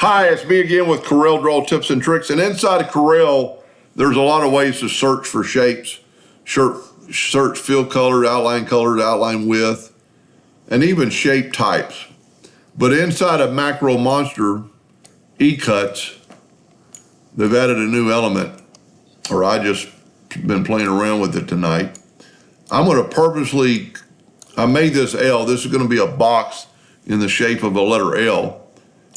Hi, it's me again with Corel Draw Tips and Tricks. And inside of Corel, there's a lot of ways to search for shapes. Search fill colors, outline width, and even shape types. But inside of Macro Monster E-Cuts, they've added a new element, or I just been playing around with it tonight. I'm going to purposely, I made this L. This is going to be a box in the shape of a letter L.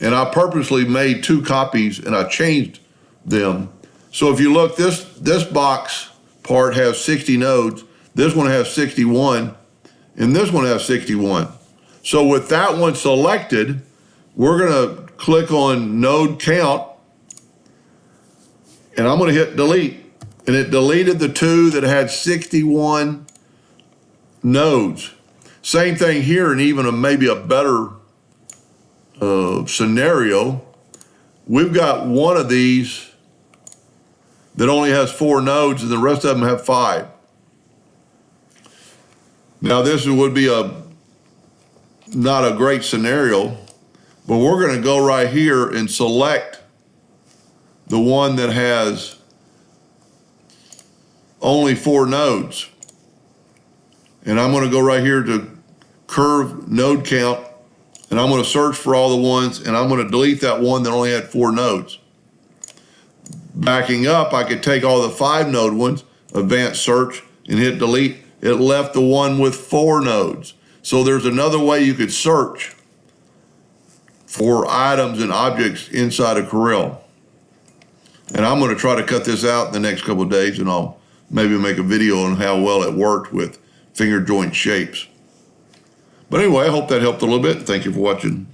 And I purposely made two copies and I changed them. So if you look, this box part has 60 nodes. This one has 61 and this one has 61. So with that one selected, we're going to click on node count and I'm going to hit delete. And it deleted the two that had 61 nodes. Same thing here, and even maybe a better scenario. We've got one of these that only has 4 nodes and the rest of them have 5. Now this would be not a great scenario, but we're going to go right here and select the one that has only 4 nodes. And I'm going to go right here to curve node count, and I'm going to search for all the ones, and I'm going to delete that one that only had 4 nodes. Backing up, I could take all the 5 node ones, advanced search, and hit delete. It left the one with 4 nodes. So there's another way you could search for items and objects inside of Corel. And I'm going to try to cut this out in the next couple of days, and I'll maybe make a video on how well it worked with finger joint shapes. But anyway, I hope that helped a little bit. Thank you for watching.